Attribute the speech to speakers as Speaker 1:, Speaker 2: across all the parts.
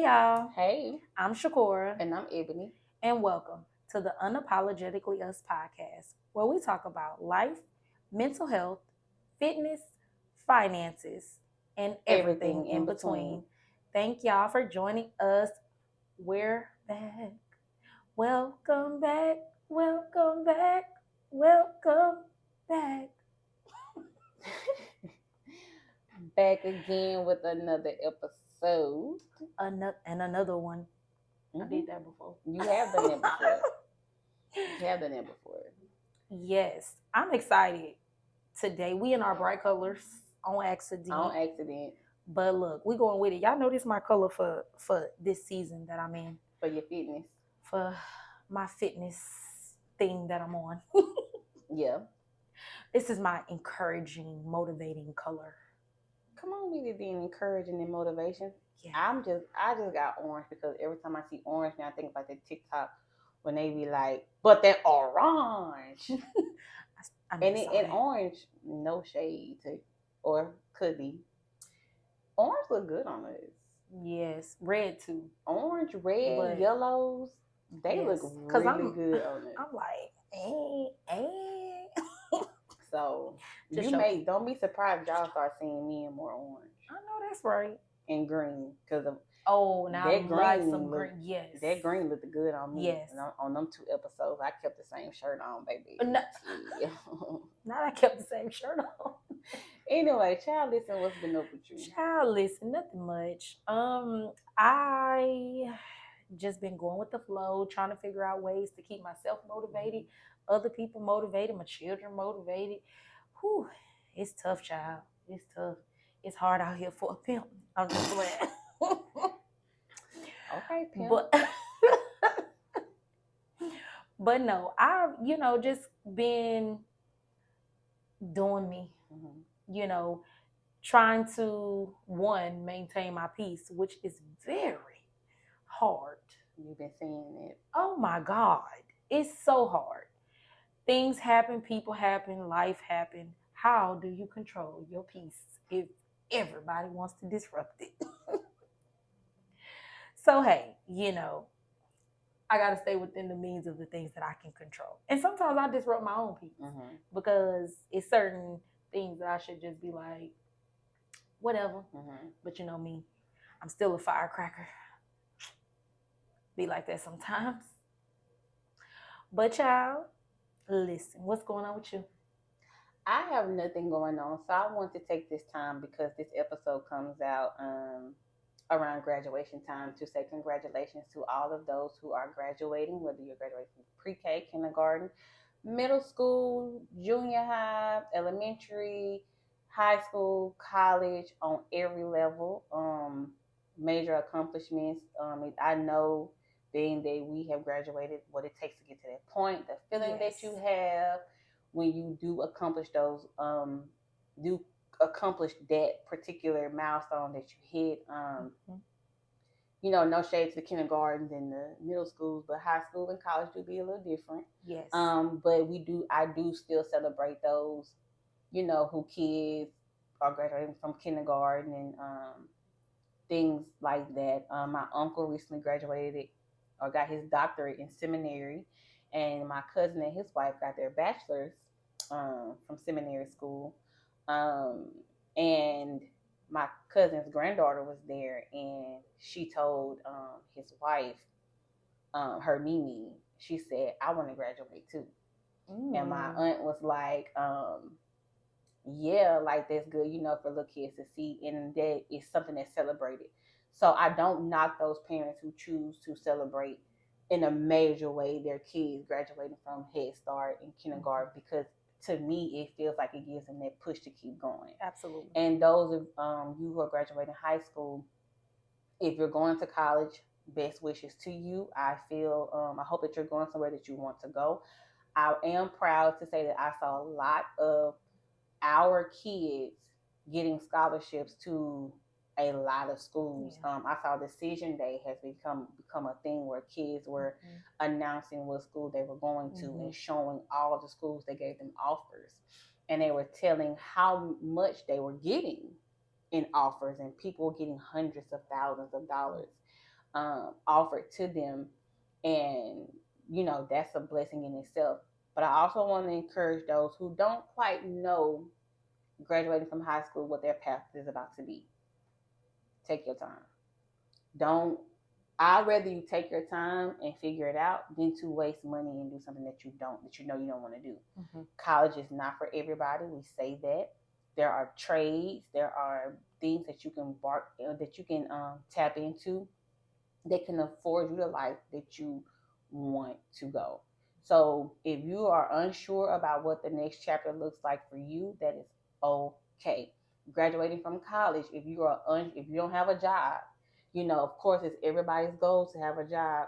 Speaker 1: Hey y'all,
Speaker 2: Hey,
Speaker 1: I'm Shakora,
Speaker 2: and I'm Ebony.
Speaker 1: and welcome to the Unapologetically Us podcast, where we talk about life, mental health, fitness, finances, and everything
Speaker 2: Everything
Speaker 1: in
Speaker 2: in between.
Speaker 1: between. Thank y'all for joining us. We're back. Welcome back. Welcome back. Welcome back.
Speaker 2: Back again with another episode.
Speaker 1: Another one. I
Speaker 2: hmm
Speaker 1: did that before.
Speaker 2: You have done it before. You have done it before.
Speaker 1: Yes, I'm excited. Today we in our bright colors on
Speaker 2: On
Speaker 1: accident.
Speaker 2: accident
Speaker 1: But look, we going with it. Y'all know this is my color for this season that I'm in.
Speaker 2: for your fitness.
Speaker 1: For my fitness thing that I'm on.
Speaker 2: Yeah.
Speaker 1: This is my encouraging, motivating color.
Speaker 2: Come on with it being encouraging and motivation.
Speaker 1: Yeah.
Speaker 2: I just got orange because every time I see orange now I think about the TikTok when they be like, but that orange.
Speaker 1: I
Speaker 2: and
Speaker 1: never saw
Speaker 2: and
Speaker 1: that.
Speaker 2: orange, no shade to or could be. Orange look good on us.
Speaker 1: Yes, red too.
Speaker 2: Orange, red,
Speaker 1: But
Speaker 2: yellows, they
Speaker 1: yes,
Speaker 2: look
Speaker 1: cause
Speaker 2: really good on it.
Speaker 1: I'm like,
Speaker 2: So
Speaker 1: just
Speaker 2: you
Speaker 1: joking.
Speaker 2: don't be surprised if y'all start seeing me in more orange
Speaker 1: I know that's right.
Speaker 2: and green because
Speaker 1: Oh, now I
Speaker 2: that
Speaker 1: like
Speaker 2: green
Speaker 1: some
Speaker 2: look
Speaker 1: green. Yes.
Speaker 2: that green looked good on me.
Speaker 1: Yes.
Speaker 2: And on them 2 episodes, I kept the same shirt on, baby.
Speaker 1: No,
Speaker 2: Yeah.
Speaker 1: now I kept the same shirt on.
Speaker 2: Anyway, child, listen, what's been up with you?
Speaker 1: Child, listen, nothing much. I just been going with the flow, trying to figure out ways to keep myself motivated, other people motivated, my children motivated. Whew, it's tough, child. It's tough. It's hard out here for a pimp. I'm just playing.
Speaker 2: Okay, pimp.
Speaker 1: But no, I've just been doing me. You know, trying to maintain my peace, which is very hard.
Speaker 2: You've been saying it.
Speaker 1: Oh my God, it's so hard. Things happen, people happen, life happen. How do you control your peace if everybody wants to disrupt it? So hey, I gotta stay within the means of the things that I can control. And sometimes I disrupt my own peace because it's certain things that I should just be like, whatever. But you know me, I'm still a firecracker. Be like that sometimes. But child, listen, what's going on with you?
Speaker 2: I have nothing going on, so I want to take this time because this episode comes out around graduation time to say congratulations to all of those who are graduating, whether you're graduating from pre-K, kindergarten, middle school, junior high, elementary, high school, college, on every level. Major accomplishments. I know being that we have graduated, what it takes to get to that point, the feeling that you have when you do accomplish those, do accomplish that particular milestone that you hit. No shade to the kindergartens and the middle schools, but high school and college do be a little different.
Speaker 1: Yes.
Speaker 2: But I do still celebrate those, who kids are graduating from kindergarten and things like that. My uncle recently graduated or got his doctorate in seminary, and my cousin and his wife got their bachelor's from seminary school. And my cousin's granddaughter was there, and she told his wife, her Mimi, she said, "I want to graduate too." And my aunt was like, yeah, like that's good, for little kids to see, and that is something that's celebrated. So I don't knock those parents who choose to celebrate in a major way their kids graduating from Head Start and kindergarten, because to me it feels like it gives them that push to keep going.
Speaker 1: Absolutely.
Speaker 2: And those of you who are graduating high school, if you're going to college, best wishes to you. I hope that you're going somewhere that you want to go. I am proud to say that I saw a lot of our kids getting scholarships to a lot of schools.
Speaker 1: Yeah.
Speaker 2: I saw Decision Day has become a thing where kids were announcing what school they were going to and showing all of the schools they gave them offers, and they were telling how much they were getting in offers, and people were getting hundreds of thousands of dollars. offered to them, and that's a blessing in itself. But I also want to encourage those who don't quite know graduating from high school what their path is about to be. Take your time. Don't I'd rather you take your time and figure it out than to waste money and do something that you know you don't want to do. College is not for everybody. We say that. There are trades, there are things that you can tap into that can afford you the life that you want to go. So if you are unsure about what the next chapter looks like for you, that is okay. Graduating from college, if you don't have a job, of course, it's everybody's goal to have a job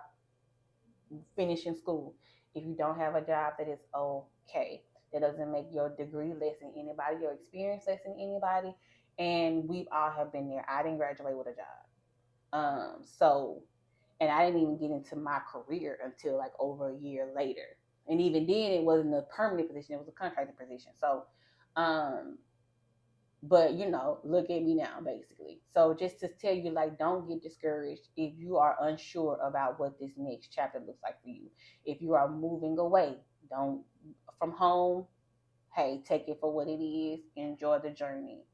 Speaker 2: finishing school. If you don't have a job, that is okay. That doesn't make your degree less than anybody, your experience less than anybody. And we all have been there. I didn't graduate with a job. And I didn't even get into my career until like over a year later. And even then, it wasn't a permanent position; it was a contracted position. So, but look at me now, basically. So just to tell you, like, don't get discouraged if you are unsure about what this next chapter looks like for you. If you are moving away, from home, hey, take it for what it is. Enjoy the journey.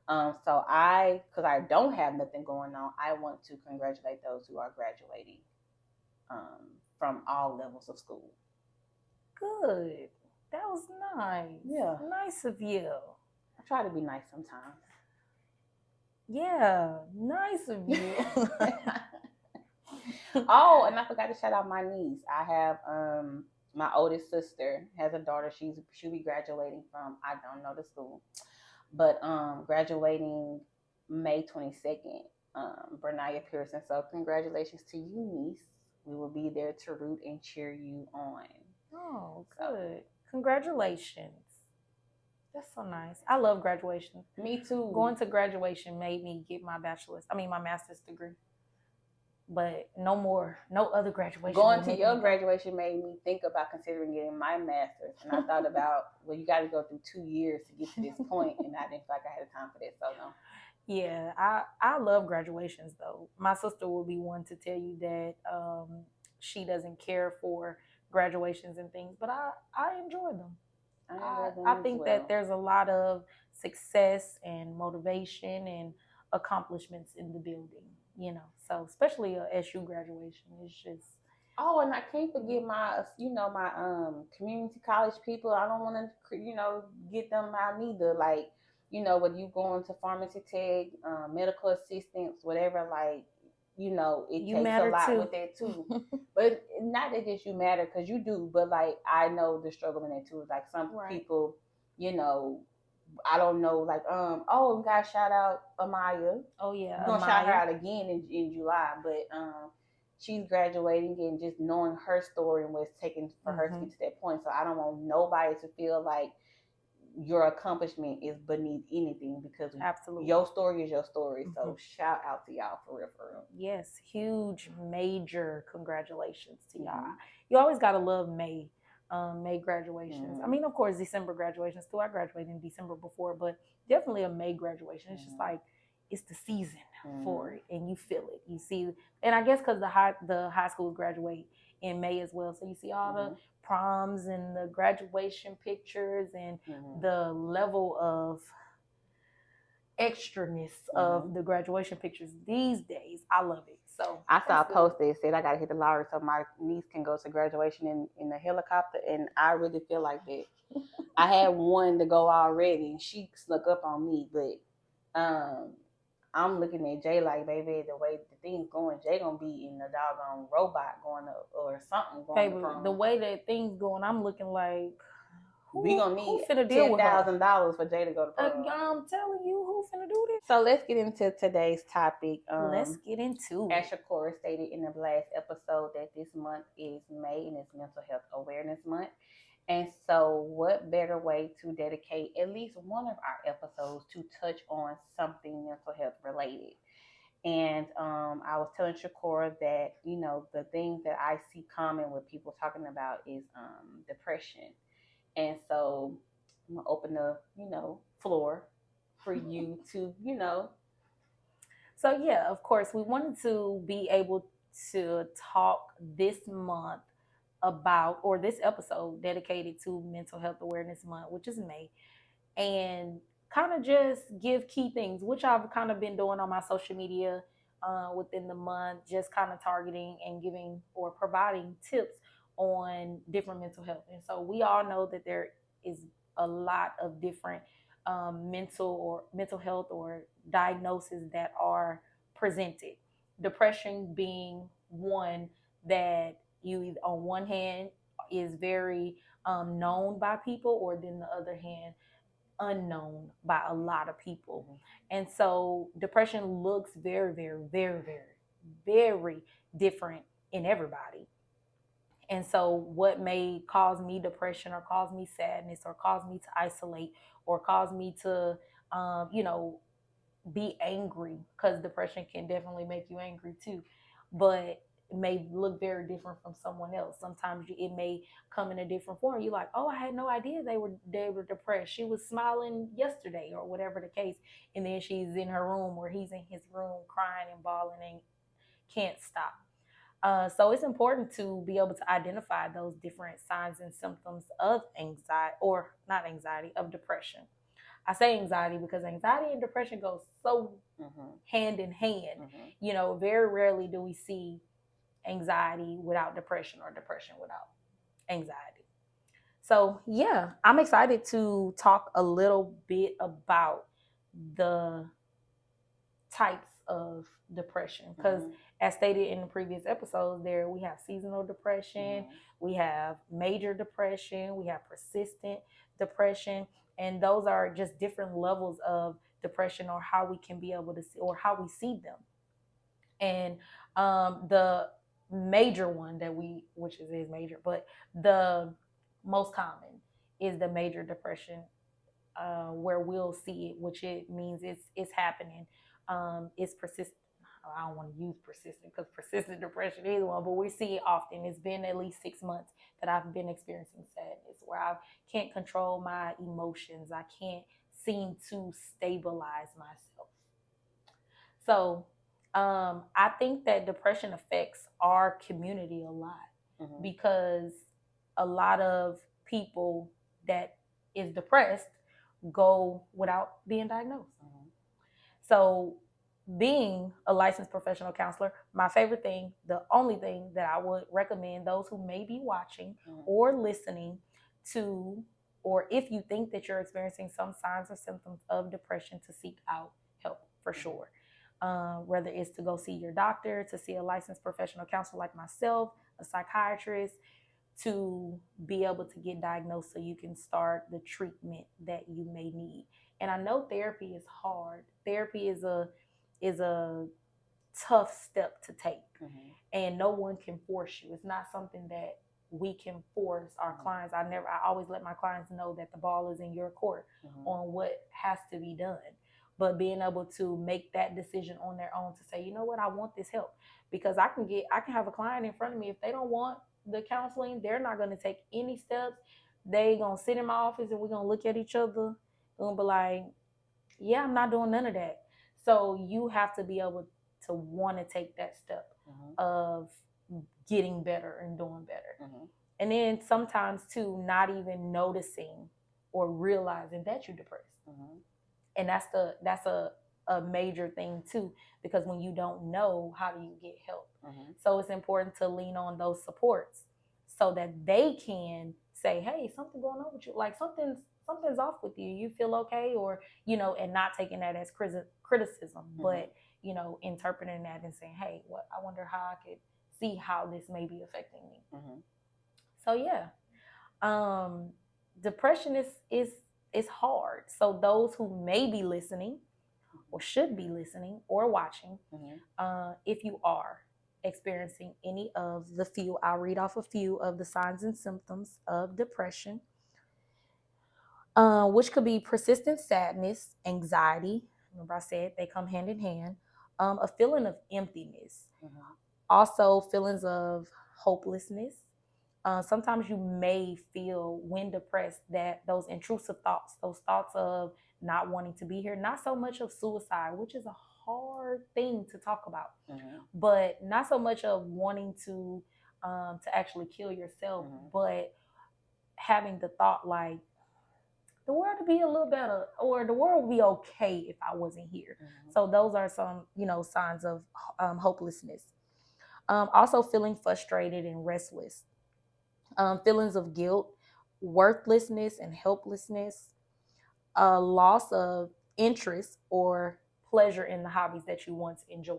Speaker 2: Because I don't have nothing going on, I want to congratulate those who are graduating from all levels of school.
Speaker 1: Good. That was nice.
Speaker 2: Yeah.
Speaker 1: Nice of you.
Speaker 2: I try to be nice sometimes.
Speaker 1: Yeah, nice of you.
Speaker 2: Oh, and I forgot to shout out my niece. I have my oldest sister has a daughter. She'll be graduating from, I don't know the school, but graduating May 22nd. Bernia Pearson. So congratulations to you, niece. We will be there to root and cheer you on.
Speaker 1: Oh, good. Congratulations. That's so nice. I love graduation.
Speaker 2: Me too.
Speaker 1: Going to graduation made me get my master's degree. But no other graduation.
Speaker 2: Going to your graduation made me think about considering getting my master's. And I thought about, well, you got to go through 2 years to get to this point, and I didn't feel like I had time for that, so no.
Speaker 1: Yeah, I love graduations, though. My sister will be one to tell you that she doesn't care for graduations and things, but I enjoy them. I think that there's a lot of success and motivation and accomplishments in the building, so especially a SU graduation is just.
Speaker 2: Oh, and I can't forget my community college people. I don't want to get them out neither. Like, whether you going to pharmacy tech, medical assistance, whatever, like, it
Speaker 1: you
Speaker 2: takes a lot
Speaker 1: too.
Speaker 2: with that too. But not that just you matter, because you do, but like, I know the struggle in it too. Like, some people, I don't know, like, we gotta shout out Amaya.
Speaker 1: Oh yeah.
Speaker 2: We're gonna shout her out again in July, but she's graduating, and just knowing her story and what it's taken for her to get to that point. So I don't want nobody to feel like your accomplishment is beneath anything, because
Speaker 1: absolutely
Speaker 2: your story is your story. So shout out to y'all, for real.
Speaker 1: Yes, huge, major congratulations to y'all. You always gotta love May graduations. I mean, of course, December graduations too. I graduated in December before, but definitely a May graduation. It's just like, it's the season for it, and you feel it. You see, and I guess because the high schools graduate in May as well, so you see all the proms and the graduation pictures and the level of extraness of the graduation pictures these days. I love it. So
Speaker 2: I saw a post that said I gotta hit the lottery so my niece can go to graduation in a helicopter, and I really feel like that. I had one to go already, and she snuck up on me, but I'm looking at Jay like, baby, the way the thing's going, Jay gonna be in the doggone robot going up or something going. Baby,
Speaker 1: the way that thing's going, I'm looking like,
Speaker 2: we gonna need $10,000 for Jay to go to prom.
Speaker 1: I'm telling you, who finna do this?
Speaker 2: So let's get into today's topic.
Speaker 1: Let's get into
Speaker 2: it. As Shakora stated in the last episode, that this month is May and it's Mental Health Awareness Month. And so what better way to dedicate at least one of our episodes to touch on something mental health related? And I was telling Shakora that, the things that I see common with people talking about is depression. And so I'm going to open the, floor for you to,
Speaker 1: So, yeah, of course, we wanted to be able to talk this month about, or this episode dedicated to Mental Health Awareness Month, which is May, and kind of just give key things, which I've kind of been doing on my social media within the month, just kind of targeting and giving or providing tips on different mental health. And so we all know that there is a lot of different mental health or diagnoses that are presented. Depression being one that you, on one hand, is very known by people, or then the other hand, unknown by a lot of people. And so depression looks very, very, very, very, very different in everybody. And so what may cause me depression, or cause me sadness, or cause me to isolate, or cause me to be angry, because depression can definitely make you angry too, but it may look very different from someone else. Sometimes it may come in a different form. You're like, oh, I had no idea they were depressed. She was smiling yesterday, or whatever the case, and then she's in her room, or he's in his room crying and bawling and can't stop. So it's important to be able to identify those different signs and symptoms of anxiety, or not anxiety, of depression. I say anxiety because anxiety and depression go so hand in hand. Very rarely do we see anxiety without depression, or depression without anxiety. So yeah, I'm excited to talk a little bit about the types of depression, because as stated in the previous episodes, there we have seasonal depression, we have major depression, we have persistent depression, and those are just different levels of depression, or how we can be able to see, or how we see them. And the major one that which is major, but the most common is the major depression, where we'll see it, which it means it's happening. It's persistent. I don't want to use persistent, because persistent depression is one, but we see it often. It's been at least 6 months that I've been experiencing sadness, where I can't control my emotions. I can't seem to stabilize myself. So I think that depression affects our community a lot, because a lot of people that is depressed go without being diagnosed. So being a licensed professional counselor, my favorite thing, the only thing that I would recommend those who may be watching or listening to, or if you think that you're experiencing some signs or symptoms of depression, to seek out help for sure. Whether it's to go see your doctor, to see a licensed professional counselor like myself, a psychiatrist, to be able to get diagnosed so you can start the treatment that you may need. And I know therapy is hard. Therapy is a tough step to take, and no one can force you. It's not something that we can force our clients. I always let my clients know that the ball is in your court on what has to be done. But being able to make that decision on their own, to say, you know what, I want this help, because I can have a client in front of me. If they don't want the counseling, they're not going to take any steps. They gonna sit in my office, and we're gonna look at each other and be like, yeah, I'm not doing none of that. So you have to be able to want to take that step of getting better and doing better. And then sometimes too, not even noticing or realizing that you're depressed. And that's a major thing too, because when you don't know, how do you get help? So it's important to lean on those supports, so that they can say, hey, something going on with you, like something's off with you, you feel okay, or and not taking that as criticism, but interpreting that and saying, hey, what, I wonder how I could see how this may be affecting me. So yeah, depression is hard. So those who may be listening, or should be listening or watching, if you are experiencing any of the few, I'll read off a few of the signs and symptoms of depression, which could be persistent sadness, anxiety. Remember I said they come hand in hand. A feeling of emptiness. Also feelings of hopelessness. Sometimes you may feel, when depressed, that those intrusive thoughts, those thoughts of not wanting to be here, not so much of suicide, which is a hard thing to talk about.
Speaker 2: Mm-hmm.
Speaker 1: But not so much of wanting to actually kill yourself,
Speaker 2: Mm-hmm.
Speaker 1: but having the thought like the world would be a little better, or the world would be okay if I wasn't here.
Speaker 2: Mm-hmm.
Speaker 1: So those are some, signs of hopelessness. Also feeling frustrated and restless, feelings of guilt, worthlessness, and helplessness, a loss of interest or pleasure in the hobbies that you once enjoyed.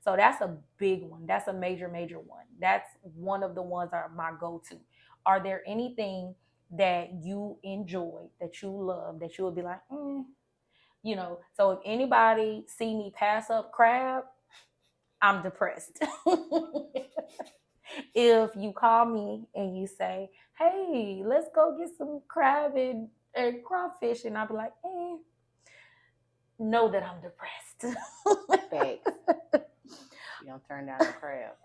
Speaker 1: So that's a big one. That's a major, major one. That's one of the ones that are my go-to. Are there anything that you enjoy, that you love, that you would be like, So if anybody see me pass up crab, I'm depressed. If you call me and you say, hey, let's go get some crab and crawfish, and I'll be like, know that I'm depressed.
Speaker 2: Thanks. You don't turn down the crab.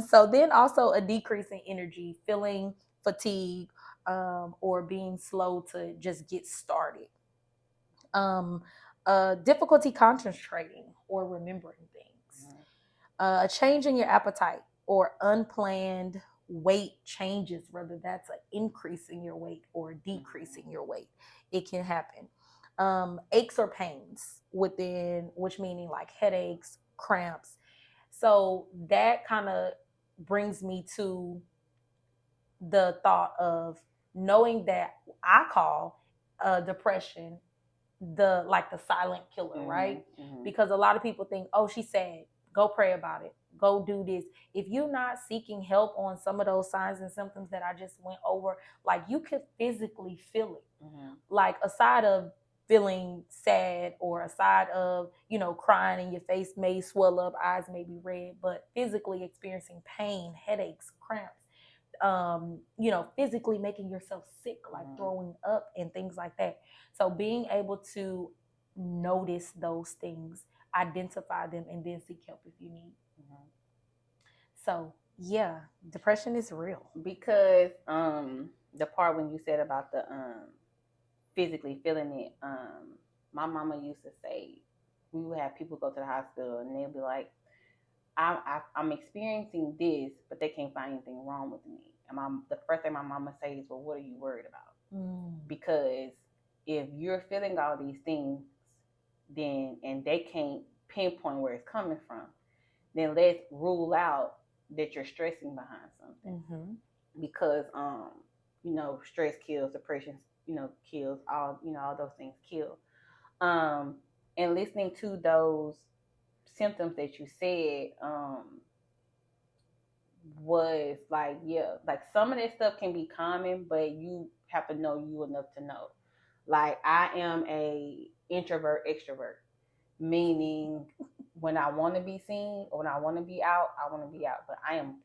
Speaker 1: So then also a decrease in energy, feeling fatigue, or being slow to just get started. Difficulty concentrating or remembering things.
Speaker 2: Mm-hmm.
Speaker 1: A change in your appetite or unplanned weight changes, whether that's an increase in your weight or a decrease in your weight. It can happen. Aches or pains within, which meaning like headaches, cramps. So that kind of brings me to the thought of knowing that I call depression the silent killer, right?
Speaker 2: Mm-hmm.
Speaker 1: Because a lot of people think, oh, she's sad. Go pray about it. Go do this. If you're not seeking help on some of those signs and symptoms that I just went over, like you could physically feel it.
Speaker 2: Mm-hmm.
Speaker 1: Like aside of feeling sad or aside of, crying and your face may swell up, eyes may be red, but physically experiencing pain, headaches, cramps, physically making yourself sick, like throwing up and things like that. So being able to notice those things, identify them, and then seek help if you need. Mm-hmm. So yeah, depression is real.
Speaker 2: Because the part when you said about the physically feeling it, my mama used to say we would have people go to the hospital and they'd be like, I'm experiencing this, but they can't find anything wrong with me. And the first thing my mama says is, well, what are you worried about? Because if you're feeling all these things, then and they can't pinpoint where it's coming from, then let's rule out that you're stressing behind something. Mm-hmm. Because stress kills, depression, kills, all those things kill. And listening to those symptoms that you said, was like, yeah, like some of that stuff can be common, but you have to know you enough to know. Like I am a introvert extrovert, meaning when I want to be seen or when I want to be out, I want to be out. But I am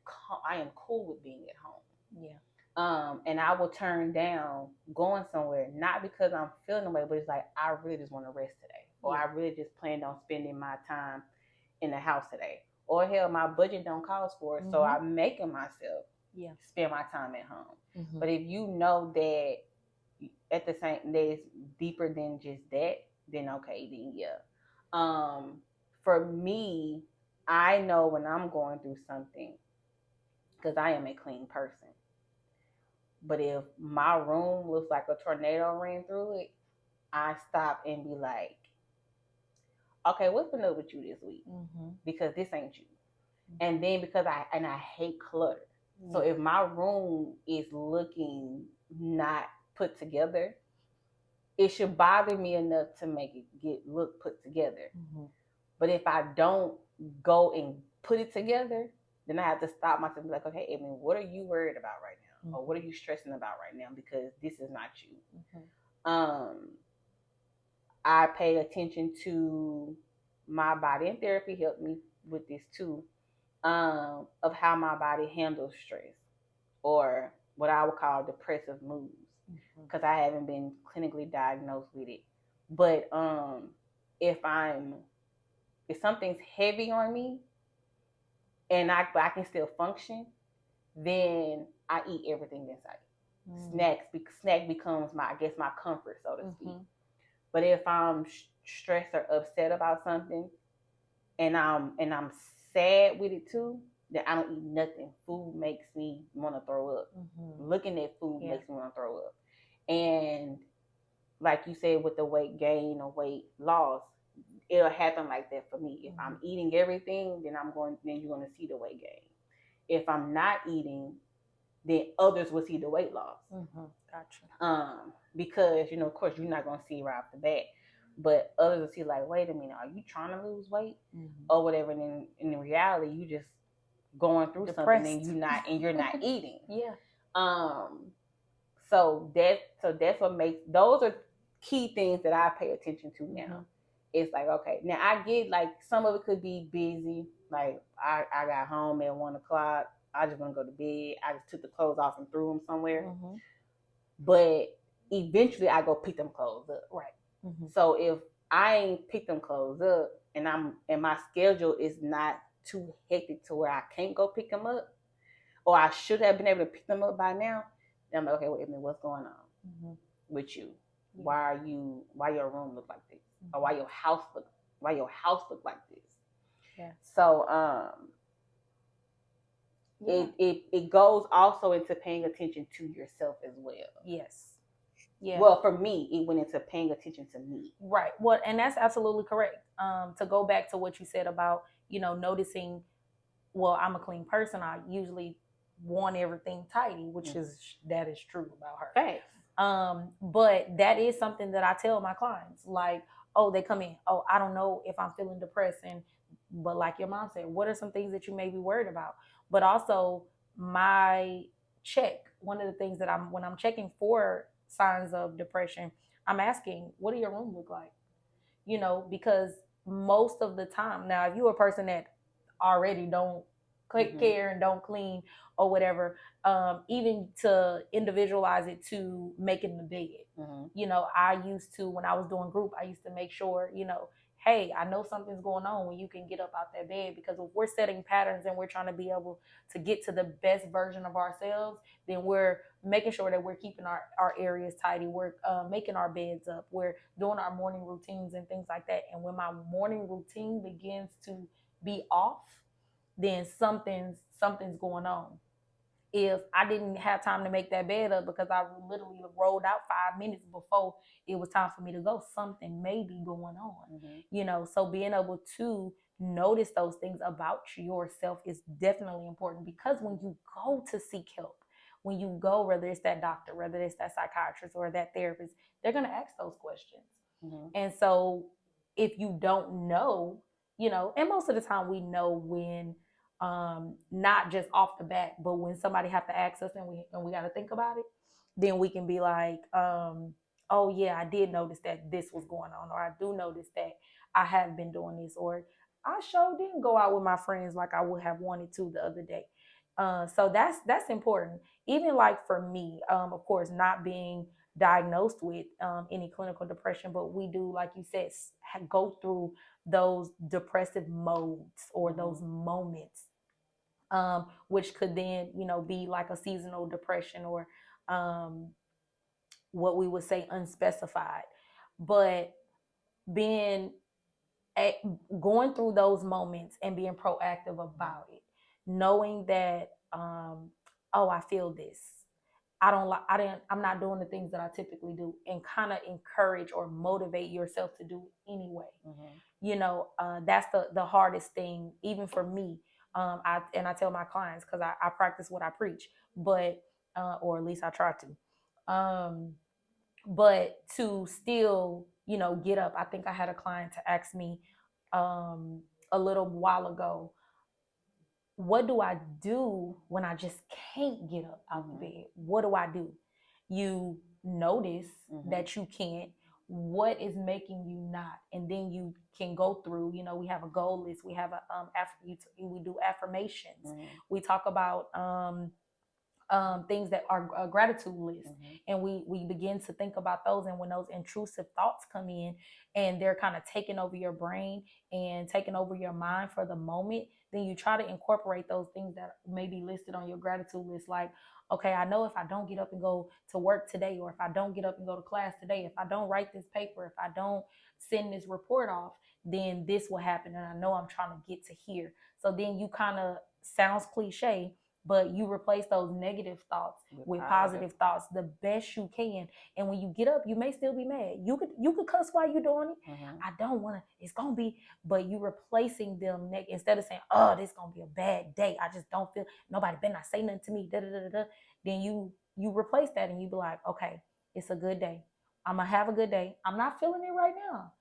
Speaker 2: cool with being at home. Yeah. And I will turn down going somewhere, not because I'm feeling away, but it's like I really just want to rest today, or I really just planned on spending my time in the house today. Or hell, my budget don't call for it, so I'm making myself spend my time at home. Mm-hmm. But if you know that at the same that it's deeper than just that, then okay, then yeah. For me, I know when I'm going through something because I am a clean person. But if my room looks like a tornado ran through it, I stop and be like, okay, what's been up with you this week? Mm-hmm. Because this ain't you. And then because I hate clutter. So if my room is looking not put together, it should bother me enough to make it look put together. Mm-hmm. But if I don't go and put it together, then I have to stop myself and be like, okay, Ebony, what are you worried about right now? Mm-hmm. Or what are you stressing about right now? Because this is not you. Mm-hmm. I pay attention to my body, and therapy helped me with this too. Of how my body handles stress or what I would call depressive moods, because I haven't been clinically diagnosed with it. But if something's heavy on me and I can still function, then I eat everything in sight. Snack becomes my comfort, so to speak. But if I'm stressed or upset about something, and I'm sad with it too, then I don't eat nothing. Food makes me want to throw up. Looking at food makes me want to throw up. And like you said, with the weight gain or weight loss, it'll happen like that for me. If I'm eating everything, then you're gonna see the weight gain. If I'm not eating, then others will see the weight loss.
Speaker 1: Gotcha.
Speaker 2: Because of course, you're not gonna see right off the bat, but others will see like, wait a minute, are you trying to lose weight or whatever? And then in reality, you just going through
Speaker 1: depressed.
Speaker 2: Something and you're not eating.
Speaker 1: Yeah.
Speaker 2: So that's what makes, those are key things that I pay attention to now. It's like, okay, now I get like some of it could be busy. Like I got home at 1:00. I just want to go to bed. I just took the clothes off and threw them somewhere. But eventually I go pick them clothes up.
Speaker 1: Right.
Speaker 2: So if I ain't picked them clothes up and my schedule is not too hectic to where I can't go pick them up, or I should have been able to pick them up by now, then I'm like, okay, wait a minute, what's going on with you? Why your room look like this? Or why your house look like this?
Speaker 1: Yeah.
Speaker 2: So it goes also into paying attention to yourself as well.
Speaker 1: Yes. Yeah.
Speaker 2: Well, for me, it went into paying attention to me.
Speaker 1: Right. Well, and that's absolutely correct. To go back to what you said about, noticing, well, I'm a clean person. I usually want everything tidy, which that is true about her.
Speaker 2: Thanks.
Speaker 1: But that is something that I tell my clients, like, oh, they come in, oh, I don't know if I'm feeling depressed. But like your mom said, what are some things that you may be worried about? But also my check, one of the things that when I'm checking for signs of depression, I'm asking, what do your room look like? Because most of the time, now, if you're a person that already don't care and don't clean or whatever, even to individualize it to making the bed. I used to, when I was doing group, I used to make sure, hey, I know something's going on when you can get up out that bed, because if we're setting patterns and we're trying to be able to get to the best version of ourselves, then we're making sure that we're keeping our areas tidy. We're making our beds up. We're doing our morning routines and things like that. And when my morning routine begins to be off, then something's going on. If I didn't have time to make that bed up because I literally rolled out 5 minutes before it was time for me to go, something may be going on. So being able to notice those things about yourself is definitely important, because when you go to seek help, when you go, whether it's that doctor, whether it's that psychiatrist or that therapist, they're going to ask those questions. And so if you don't know, and most of the time we know when, not just off the bat, but when somebody have to ask us and we got to think about it, then we can be like, oh yeah, I did notice that this was going on, or I do notice that I have been doing this, or I sure didn't go out with my friends like I would have wanted to the other day. So that's important. Even like for me, of course, not being diagnosed with any clinical depression, but we do, like you said, go through those depressive modes or those moments, which could then, be like a seasonal depression, or what we would say unspecified. But being going through those moments and being proactive about it, knowing that, oh, I feel this. I'm not doing the things that I typically do, and kind of encourage or motivate yourself to do it anyway. That's the hardest thing, even for me. I tell my clients, because I practice what I preach, but or at least I try to. But to still, get up. I think I had a client to ask me a little while ago, what do I do when I just can't get up out the bed? What do I do? You notice that you can't. What is making you not? And then you can go through, we have a goal list. We have we do affirmations. We talk about things that are a gratitude list, and we begin to think about those. And when those intrusive thoughts come in and they're kind of taking over your brain and taking over your mind for the moment, then you try to incorporate those things that may be listed on your gratitude list. Like, okay, I know if I don't get up and go to work today, or if I don't get up and go to class today, if I don't write this paper, if I don't send this report off, then this will happen. And I know I'm trying to get to here. So then you kind of, sounds cliche, but you replace those negative thoughts with positive thoughts the best you can. And when you get up, you may still be mad. You could cuss while you're doing it. I don't want to, it's going to be, but you replacing them instead of saying, oh, this going to be a bad day. I just don't feel, nobody better not say nothing to me. Then you replace that and you be like, okay, it's a good day. I'm going to have a good day. I'm not feeling it right now,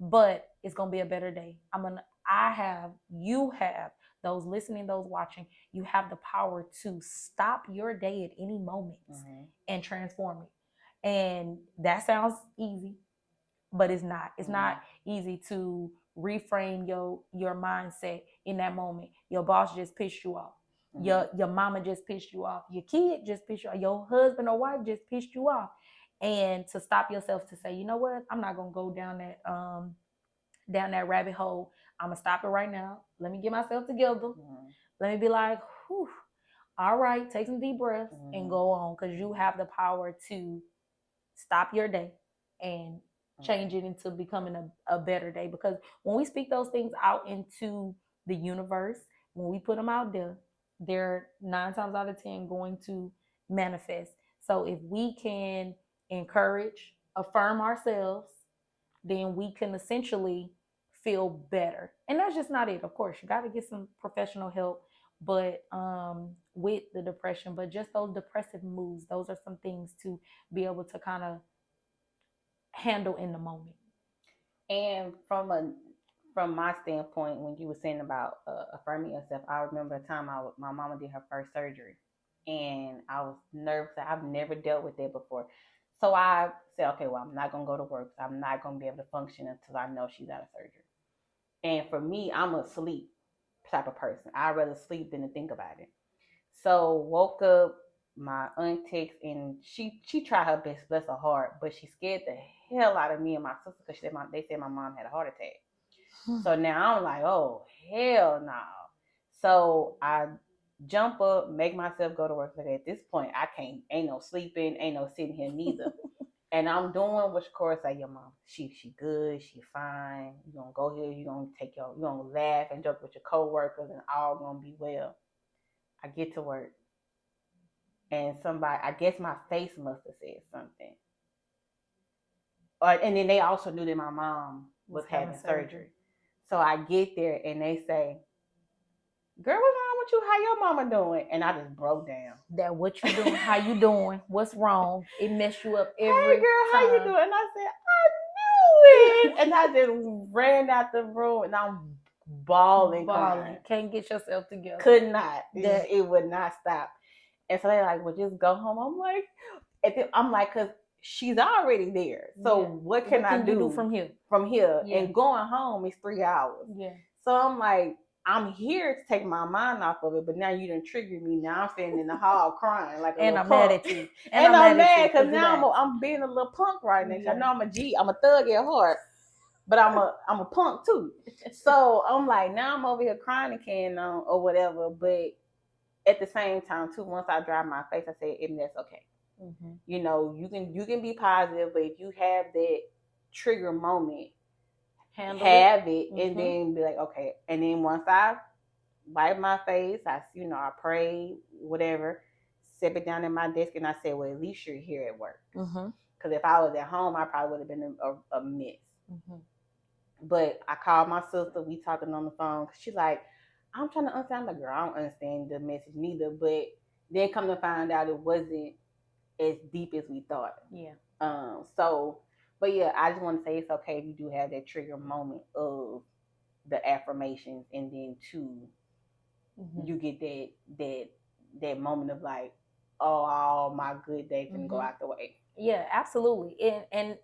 Speaker 1: but it's going to be a better day. You have, those listening, those watching, you have the power to stop your day at any moment and transform it. And that sounds easy, but it's not. It's not easy to reframe your mindset in that moment. Your boss just pissed you off. Your mama just pissed you off. Your kid just pissed you off. Your husband or wife just pissed you off. And to stop yourself to say, you know what? I'm not gonna go down that rabbit hole. I'm gonna stop it right now. Let me get myself together. Let me be like, whew, all right, take some deep breaths and go on, because you have the power to stop your day and change it into becoming a better day. Because when we speak those things out into the universe, when we put them out there, they're 9 times out of 10 going to manifest. So if we can encourage, affirm ourselves, then we can essentially feel better. And that's just not it. Of course, you got to get some professional help, but with the depression, but just those depressive moods, those are some things to be able to kind of handle in the moment.
Speaker 2: And from my standpoint, when you were saying about affirming yourself, I remember a time my mama did her first surgery, and I was nervous. I've never dealt with that before. So I said, okay, well, I'm not going to go to work. I'm not going to be able to function until I know she's out of surgery. And for me, I'm a sleep type of person. I'd rather sleep than to think about it. So woke up, my aunt texted, and she tried her best, bless her heart, but she scared the hell out of me and my sister because they said my mom had a heart attack. So now I'm like, oh, hell no. So I jump up, make myself go to work. But at this point, I can't, ain't no sleeping, ain't no sitting here neither. And I'm doing what Shakora say, your mom, she good, she fine. You're going to go here, you're going to laugh and joke with your coworkers and all going to be well. I get to work. And somebody, I guess my face must have said something. And then they also knew that my mom was having surgery. So I get there and they say, girl, what's wrong with you? How your mama doing? And I just broke down.
Speaker 1: That what you doing? How you doing? What's wrong? It messed you up every
Speaker 2: time. Hey girl, how you doing? And I said, I knew it. And I just ran out the room and I'm bawling.
Speaker 1: Can't get yourself together.
Speaker 2: Could not. It would not stop. And so they're like, well, just go home. I'm like, because she's already there. So what can I do
Speaker 1: from here?
Speaker 2: Yeah. And going home is 3 hours.
Speaker 1: Yeah.
Speaker 2: So I'm like, I'm here to take my mind off of it, but now you done triggered me. Now I'm standing in the hall crying like a
Speaker 1: and
Speaker 2: little
Speaker 1: I'm
Speaker 2: punk.
Speaker 1: Mad at you.
Speaker 2: And I'm mad because now I'm being a little punk right now. I know I'm a G, I'm a thug at heart, but I'm a punk too. So I'm like, now I'm over here crying and carrying on or whatever. But at the same time too, once I dry my face, I said, that's okay. Mm-hmm. You know, you can be positive, but if you have that trigger moment, have it mm-hmm. and then be like, okay. And then once I wipe my face, I pray, whatever, set it down at my desk, and I said, well, at least you're here at work. Because if I was at home, I probably would have been a mess. Mm-hmm. But I called my sister. We talking on the phone. She's like, I'm trying to understand. Girl, I don't understand the message neither. But then come to find out it wasn't as deep as we thought.
Speaker 1: Yeah.
Speaker 2: But yeah, I just want to say it's okay if you do have that trigger moment of the affirmations, and then mm-hmm. you get that moment of like, oh, my good day can mm-hmm. go out the way.
Speaker 1: Yeah, absolutely. And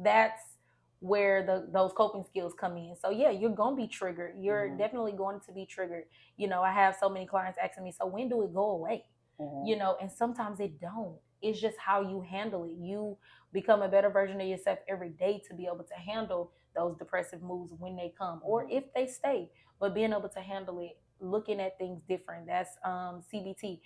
Speaker 1: that's where those coping skills come in. So yeah, you're gonna be triggered. You're mm-hmm. definitely going to be triggered. I have so many clients asking me, so when do it go away? Mm-hmm. And sometimes it don't. It's just how you handle it. You become a better version of yourself every day to be able to handle those depressive moods when they come, or mm-hmm. if they stay, but being able to handle it, looking at things different. That's CBT,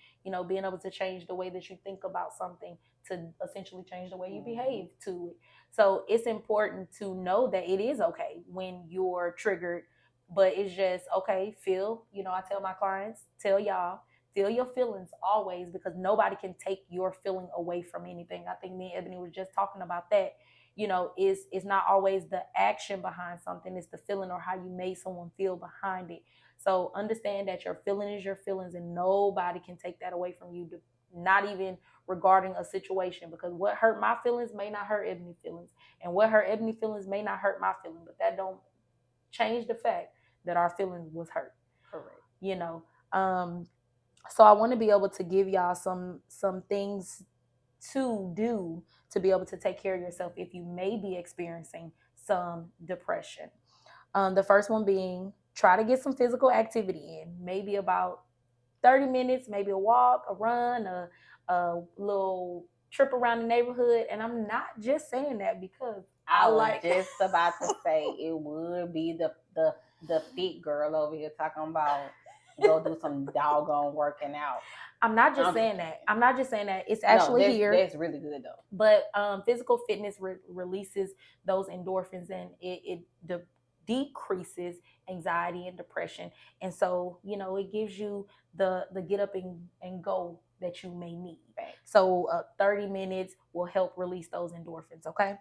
Speaker 1: being able to change the way that you think about something to essentially change the way you behave to it. So it's important to know that it is okay when you're triggered, but it's just okay. Feel, I tell my clients, tell y'all, feel your feelings always, because nobody can take your feeling away from anything. I think me and Ebony was just talking about that. It's not always the action behind something, it's the feeling or how you made someone feel behind it. So understand that your feeling is your feelings, and nobody can take that away from you, not even regarding a situation, because what hurt my feelings may not hurt Ebony's feelings, and what hurt Ebony's feelings may not hurt my feelings, but that don't change the fact that our feelings was hurt.
Speaker 2: Correct.
Speaker 1: So I want to be able to give y'all some things to do to be able to take care of yourself if you may be experiencing some depression. The first one being, try to get some physical activity in, maybe about 30 minutes, maybe a walk, a run, a little trip around the neighborhood. And I'm not just saying that because
Speaker 2: I was just about to say it would be the fit girl over here talking about go do some doggone working out.
Speaker 1: I'm not just saying that. I'm not just saying that. It's actually here.
Speaker 2: That's really good though.
Speaker 1: But physical fitness releases those endorphins, and it decreases anxiety and depression. And so, it gives you the get up and go that you may need. So 30 minutes will help release those endorphins, okay?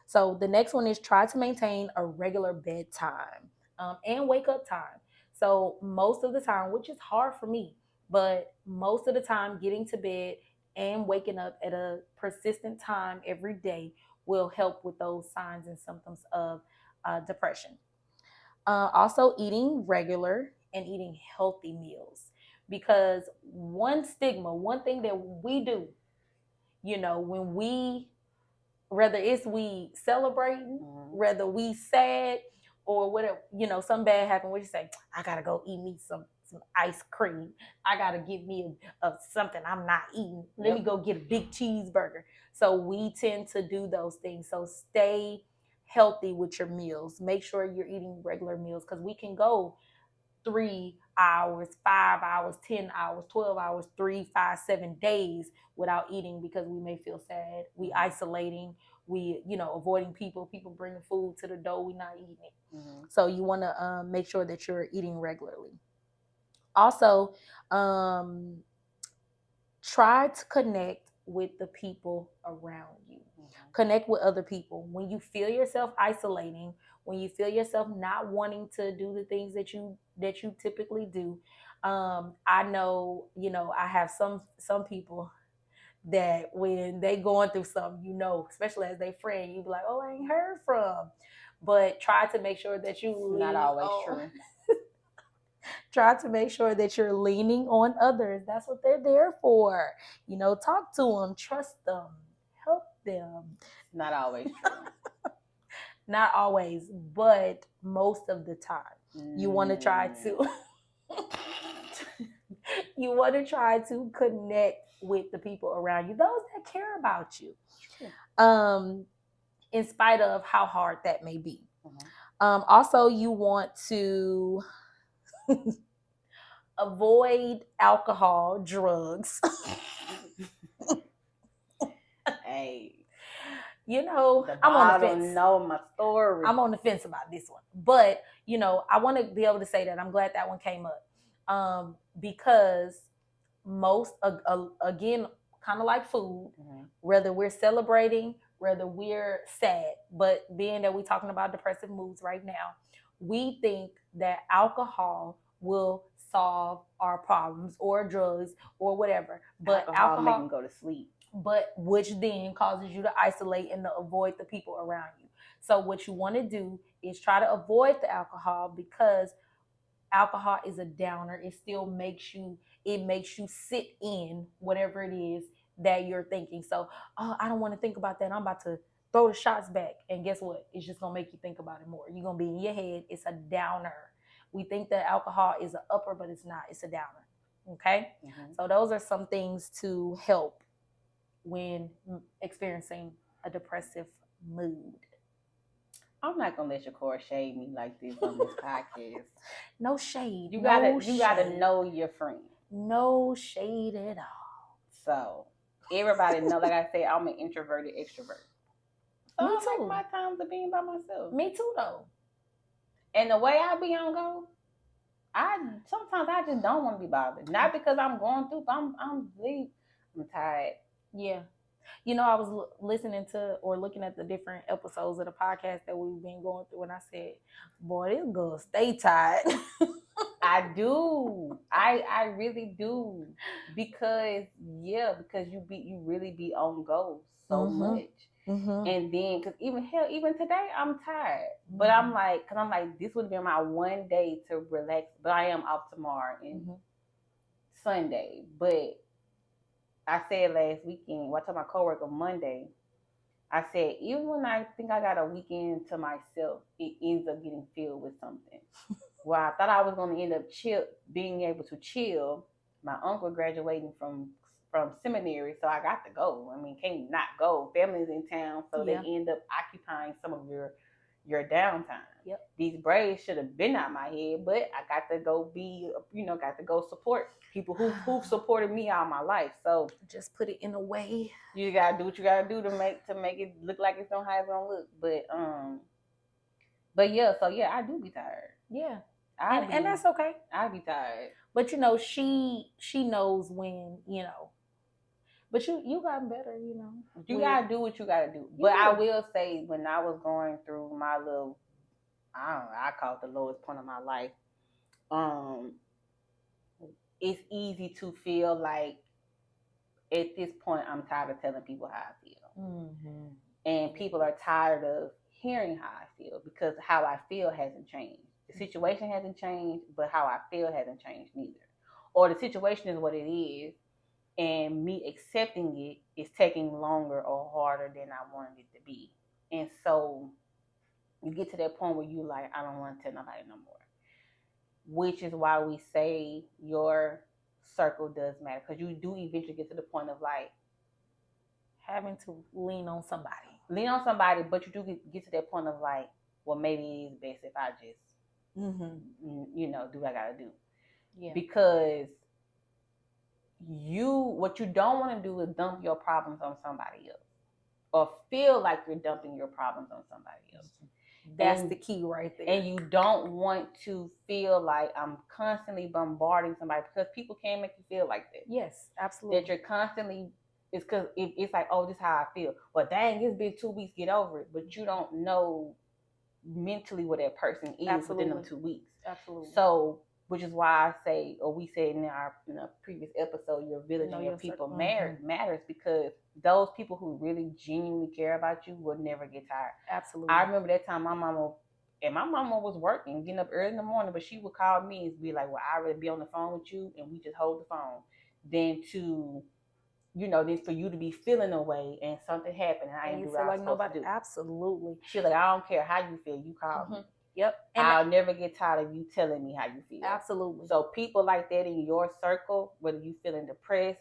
Speaker 1: So the next one is try to maintain a regular bedtime and wake up time. So most of the time, which is hard for me, but most of the time getting to bed and waking up at a persistent time every day will help with those signs and symptoms of depression. Also, eating regular and eating healthy meals, because one thing that we do, when whether it's we celebrating, whether we sad, or whatever, something bad happened, what you say? I gotta go eat me some ice cream. I gotta give me a something I'm not eating. Let me go get a big cheeseburger. So we tend to do those things. So stay healthy with your meals. Make sure you're eating regular meals, because we can go 3 hours, 5 hours, 10 hours, 12 hours, 3, 5, 7 days without eating, because we may feel sad. We isolating, we, avoiding people bringing food to the door, we not eating it. So you want to make sure that you're eating regularly. Also, try to connect with the people around you. Connect with other people. When you feel yourself isolating, when you feel yourself not wanting to do the things that you typically do, I know, I have some people that when they going through something, especially as they friend, you be like, oh, I ain't heard from. But try to make sure that you
Speaker 2: not always true.
Speaker 1: Try to make sure that you're leaning on others. That's what they're there for. Talk to them, trust them, help them.
Speaker 2: Not always true.
Speaker 1: Not always, but most of the time. You want to try to you want to try to connect with the people around you, those that care about you. In spite of how hard that may be. Also, you want to avoid alcohol, drugs.
Speaker 2: Hey,
Speaker 1: I'm on the fence.
Speaker 2: Know my story.
Speaker 1: I'm on the fence about this one, but I want to be able to say that I'm glad that one came up, because most again, kind of like food, whether we're celebrating, whether we're sad, but being that we're talking about depressive moods right now, we think that alcohol will solve our problems, or drugs, or whatever. But alcohol
Speaker 2: make them go to sleep.
Speaker 1: But which then causes you to isolate and to avoid the people around you. So what you want to do is try to avoid the alcohol, because alcohol is a downer. It still makes you sit in whatever it is that you're thinking. So, I don't want to think about that. I'm about to throw the shots back. And guess what? It's just going to make you think about it more. You're going to be in your head. It's a downer. We think that alcohol is an upper, but it's not. It's a downer. Okay? So those are some things to help when experiencing a depressive mood.
Speaker 2: I'm not gonna let your core shade me like this on this podcast.
Speaker 1: No shade.
Speaker 2: You gotta know your friend.
Speaker 1: No shade at all.
Speaker 2: So everybody know, like I said, I'm an introverted extrovert. So
Speaker 1: Me
Speaker 2: I
Speaker 1: too.
Speaker 2: like my times of being by myself.
Speaker 1: Me too, though.
Speaker 2: And the way I be on go, sometimes I just don't want to be bothered. Not because I'm going through, but I'm tired.
Speaker 1: Yeah. You know, I was listening to or looking at the different episodes of the podcast that we've been going through, and I said, boy, this girl stay tired.
Speaker 2: I do. I really do. Because you really be on go so much.
Speaker 1: Mm-hmm.
Speaker 2: And then, cause even today, I'm tired. But I'm like, this would have been my one day to relax. But I am off tomorrow and Sunday. But I said last weekend, I told my coworker Monday, I said, even when I think I got a weekend to myself, it ends up getting filled with something. Well, I thought I was going to end up being able to chill. My uncle graduating from seminary, so I got to go. I mean, can't not go. Family's in town, so they end up occupying some of your downtime.
Speaker 1: Yep.
Speaker 2: These braids should have been out my head, but I got to go got to go support people who supported me all my life. So
Speaker 1: just put it in a way.
Speaker 2: You gotta do what you gotta do to make it look like it's how it's gonna look. But yeah, so yeah, I do be tired.
Speaker 1: Yeah. And that's okay.
Speaker 2: I be tired.
Speaker 1: But you know, she knows when, you know. But you gotten better, you know.
Speaker 2: You gotta do what you gotta do. But I will say, when I was going through my little, I call it the lowest point of my life. It's easy to feel like at this point I'm tired of telling people how I feel. Mm-hmm. And people are tired of hearing how I feel, because how I feel hasn't changed. The situation hasn't changed, but how I feel hasn't changed neither. Or the situation is what it is, and me accepting it is taking longer or harder than I wanted it to be. And so you get to that point where you like, I don't want to tell nobody no more. Which is why we say your circle does matter, because you do eventually get to the point of like
Speaker 1: having to lean on somebody.
Speaker 2: But you do get to that point of like, well, maybe it is best if I just, do what I gotta do. Yeah. Because what you don't want to do is dump your problems on somebody else, or feel like you're dumping your problems on somebody else.
Speaker 1: That's the key right there.
Speaker 2: And you don't want to feel like I'm constantly bombarding somebody, because people can make you feel like that.
Speaker 1: Yes, absolutely.
Speaker 2: That you're constantly, it's because it's like, oh, this is how I feel. Well, dang, it's been 2 weeks, get over it. But you don't know mentally where that person is within them 2 weeks.
Speaker 1: Absolutely.
Speaker 2: So, which is why I say, or we said in a previous episode, your village and your people matters, because those people who really genuinely care about you will never get tired.
Speaker 1: Absolutely.
Speaker 2: I remember that time my mama was working, getting up early in the morning, but she would call me and be like, well, I'd rather be on the phone with you and we just hold the phone than to, then for you to be feeling away and something happened and I didn't do what I was supposed to do.
Speaker 1: Absolutely.
Speaker 2: She's like, I don't care how you feel, you call me.
Speaker 1: Yep.
Speaker 2: And I'll never get tired of you telling me how you feel.
Speaker 1: Absolutely.
Speaker 2: So people like that in your circle, whether you feeling depressed,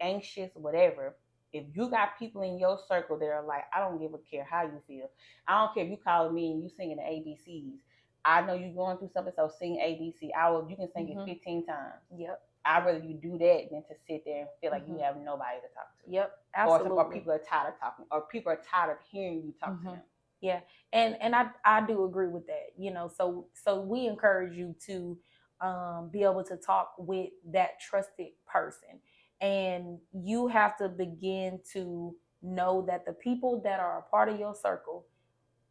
Speaker 2: anxious, whatever, if you got people in your circle that are like, I don't give a care how you feel. I don't care if you calling me and you singing the ABCs. I know you're going through something, so sing ABC. You can sing it 15 times.
Speaker 1: Yep.
Speaker 2: I'd rather you do that than to sit there and feel like you have nobody to talk to.
Speaker 1: Yep, absolutely.
Speaker 2: Or people are tired of talking, or people are tired of hearing you talk to them.
Speaker 1: Yeah, and I do agree with that. So we encourage you to be able to talk with that trusted person, and you have to begin to know that the people that are a part of your circle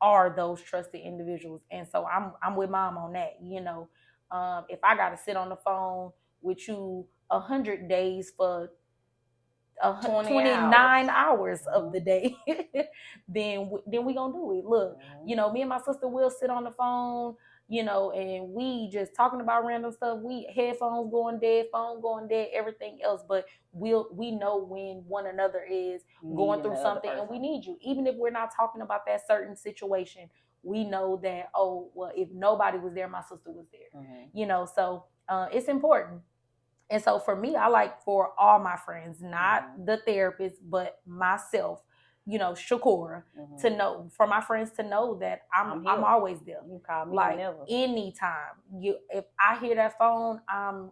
Speaker 1: are those trusted individuals. And so I'm with Mom on that. If I got to sit on the phone with you 100 days for 29 hours of the day, then we gonna do it. Look, me and my sister will sit on the phone, and we just talking about random stuff. We headphones going dead, phone going dead, everything else. But we know when one another is going through something and we need you. Even if we're not talking about that certain situation, we know that, oh, well, if nobody was there, my sister was there. So it's important. And so for me, I like for all my friends, not the therapist, but myself, Shakura, to know, for my friends to know that I'm always there.
Speaker 2: You call me
Speaker 1: like
Speaker 2: whenever.
Speaker 1: Anytime. If I hear that phone, I'm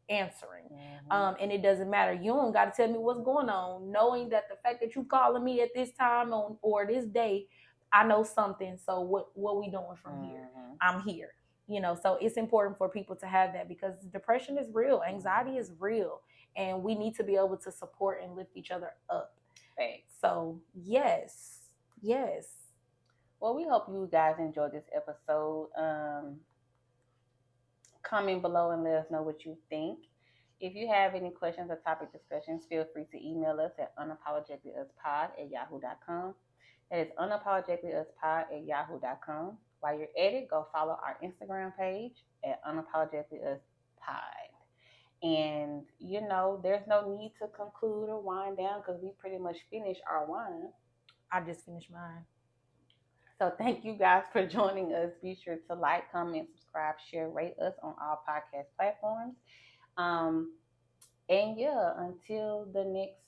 Speaker 1: answering. And it doesn't matter. You don't got to tell me what's going on. Knowing that the fact that you calling me at this time or this day, I know something. So what we doing from here? I'm here. So it's important for people to have that, because depression is real. Anxiety is real. And we need to be able to support and lift each other up.
Speaker 2: Right.
Speaker 1: So yes.
Speaker 2: Well, we hope you guys enjoyed this episode. Comment below and let us know what you think. If you have any questions or topic discussions, feel free to email us at unapologeticallyuspod@yahoo.com. That is unapologeticallyuspod@yahoo.com. While you're at it, go follow our Instagram page at unapologeticallyuspod. And, there's no need to conclude or wind down because we pretty much finished our wine.
Speaker 1: I just finished mine.
Speaker 2: So thank you guys for joining us. Be sure to like, comment, subscribe, share, rate us on all podcast platforms. And yeah, until the next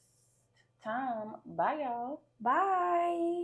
Speaker 2: time, bye y'all.
Speaker 1: Bye.